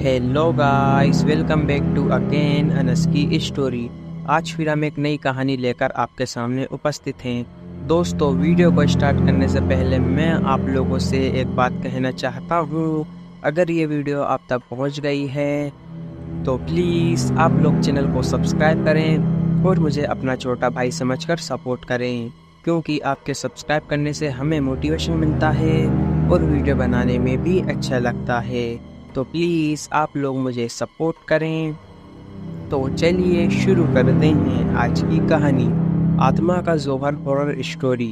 Hello guys, welcome back to again अनस्की story. आज फिर हम एक नई कहानी लेकर आपके सामने उपस्थित हैं। दोस्तों, वीडियो को स्टार्ट करने से पहले मैं आप लोगों से एक बात कहना चाहता हूँ। अगर ये वीडियो आप तक पहुँच गई है तो प्लीज़ आप लोग चैनल को सब्सक्राइब करें और मुझे अपना छोटा भाई समझकर सपोर्ट करें, क्योंकि आपके सब्सक्राइब करने से हमें मोटिवेशन मिलता है और वीडियो बनाने में भी अच्छा लगता है। तो प्लीज़ आप लोग मुझे सपोर्ट करें। तो चलिए शुरू करते हैं आज की कहानी, आत्मा का जौहर हॉरर स्टोरी।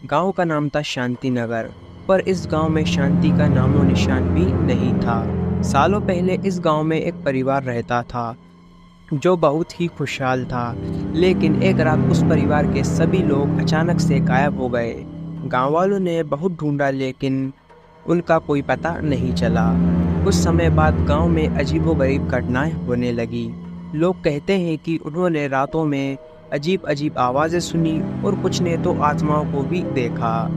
गांव का नाम था शांति नगर, पर इस गांव में शांति का नामो निशान भी नहीं था। सालों पहले इस गांव में एक परिवार रहता था जो बहुत ही खुशहाल था, लेकिन एक रात उस परिवार के सभी लोग अचानक से गायब हो गए। गांव वालों ने बहुत ढूंढा, लेकिन उनका कोई पता नहीं चला। कुछ समय बाद गांव में अजीबोगरीब घटनाएं होने लगी। लोग कहते हैं कि उन्होंने रातों में अजीब अजीब आवाज़ें सुनी और कुछ ने तो आत्माओं को भी देखा।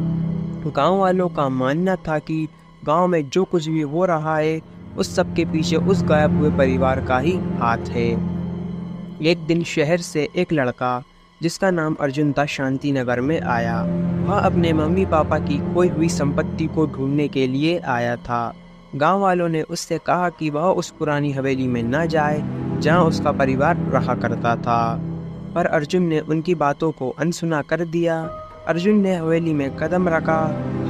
गांव वालों का मानना था कि गांव में जो कुछ भी हो रहा है उस सब के पीछे उस गायब हुए परिवार का ही हाथ है। एक दिन शहर से एक लड़का जिसका नाम अर्जुन था शांति नगर में आया। वह अपने मम्मी पापा की खोई हुई संपत्ति को ढूंढने के लिए आया था। गांव वालों ने उससे कहा कि वह उस पुरानी हवेली में न जाए जहां उसका परिवार रहा करता था, पर अर्जुन ने उनकी बातों को अनसुना कर दिया। अर्जुन ने हवेली में कदम रखा।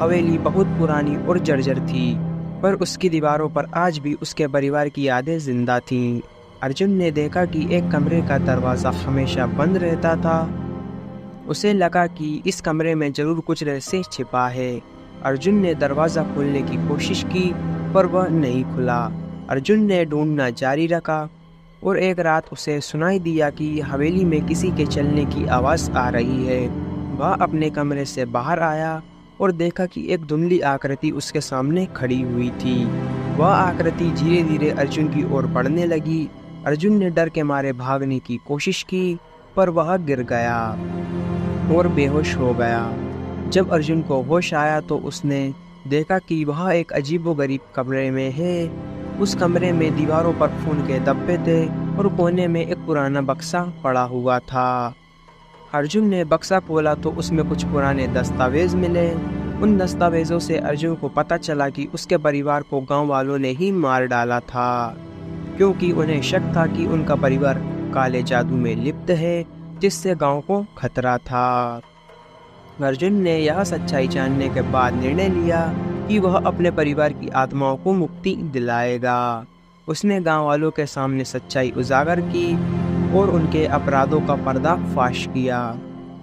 हवेली बहुत पुरानी और जर्जर थी, पर उसकी दीवारों पर आज भी उसके परिवार की यादें जिंदा थीं। अर्जुन ने देखा कि एक कमरे का दरवाज़ा हमेशा बंद रहता था। उसे लगा कि इस कमरे में जरूर कुछ रहस्य छिपा है। अर्जुन ने दरवाज़ा खोलने की कोशिश की, पर वह नहीं खुला। अर्जुन ने ढूंढना जारी रखा और एक रात उसे सुनाई दिया कि हवेली में किसी के चलने की आवाज़ आ रही है। वह अपने कमरे से बाहर आया और देखा कि एक धुंधली आकृति उसके सामने खड़ी हुई थी। वह आकृति धीरे धीरे अर्जुन की ओर बढ़ने लगी। अर्जुन ने डर के मारे भागने की कोशिश की, पर वह गिर गया और बेहोश हो गया। जब अर्जुन को होश आया तो उसने देखा कि वह एक अजीबोगरीब कमरे में है। उस कमरे में दीवारों पर खून के धब्बे थे और कोने में एक पुराना बक्सा पड़ा हुआ था। अर्जुन ने बक्सा खोला तो उसमें कुछ पुराने दस्तावेज मिले। उन दस्तावेजों से अर्जुन को पता चला कि उसके परिवार को गांव वालों ने ही मार डाला था, क्योंकि उन्हें शक था कि उनका परिवार काले जादू में लिप्त है, जिससे गांव को खतरा था। अर्जुन ने यह सच्चाई जानने के बाद निर्णय लिया कि वह अपने परिवार की आत्माओं को मुक्ति दिलाएगा। उसने गांव वालों के सामने सच्चाई उजागर की और उनके अपराधों का पर्दाफाश किया।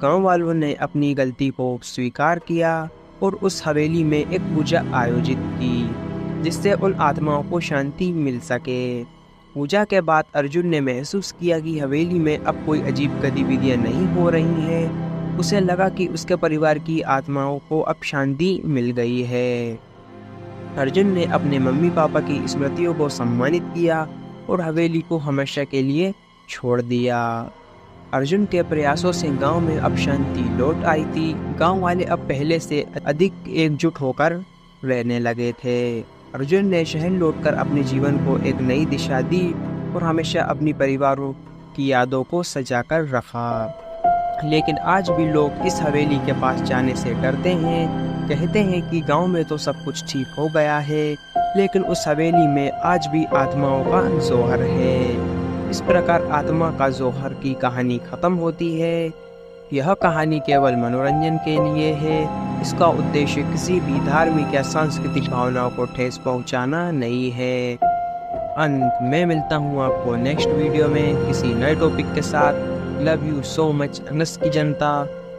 गांव वालों ने अपनी गलती को स्वीकार किया और उस हवेली में एक पूजा आयोजित की, जिससे उन आत्माओं को शांति मिल सके। पूजा के बाद अर्जुन ने महसूस किया कि हवेली में अब कोई अजीब गतिविधियां नहीं हो रही हैं। उसे लगा कि उसके परिवार की आत्माओं को अब शांति मिल गई है। अर्जुन ने अपने मम्मी पापा की स्मृतियों को सम्मानित किया और हवेली को हमेशा के लिए छोड़ दिया। अर्जुन के प्रयासों से गांव में अब शांति लौट आई थी। गांव वाले अब पहले से अधिक एकजुट होकर रहने लगे थे। अर्जुन ने शहर लौटकर अपने जीवन को एक नई दिशा दी और हमेशा अपनी परिवारों की यादों को सजाकर रखा। लेकिन आज भी लोग इस हवेली के पास जाने से डरते हैं। कहते हैं कि गांव में तो सब कुछ ठीक हो गया है, लेकिन उस हवेली में आज भी आत्माओं का जौहर है। इस प्रकार आत्मा का जौहर की कहानी खत्म होती है। यह कहानी केवल मनोरंजन के लिए है। इसका उद्देश्य किसी भी धार्मिक या सांस्कृतिक भावनाओं को ठेस पहुंचाना नहीं है। अंत में मिलता हूँ आपको नेक्स्ट वीडियो में किसी नए टॉपिक के साथ। Love you so much Anas की जनता।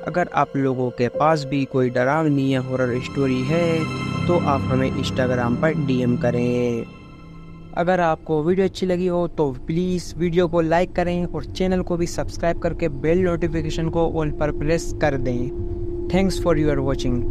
अगर आप लोगों के पास भी कोई डरावनी या हॉरर स्टोरी है तो आप हमें इंस्टाग्राम पर डीएम करें। अगर आपको वीडियो अच्छी लगी हो तो प्लीज़ वीडियो को लाइक करें और चैनल को भी सब्सक्राइब करके बेल नोटिफिकेशन को ऑल पर प्रेस कर दें। Thanks for your watching.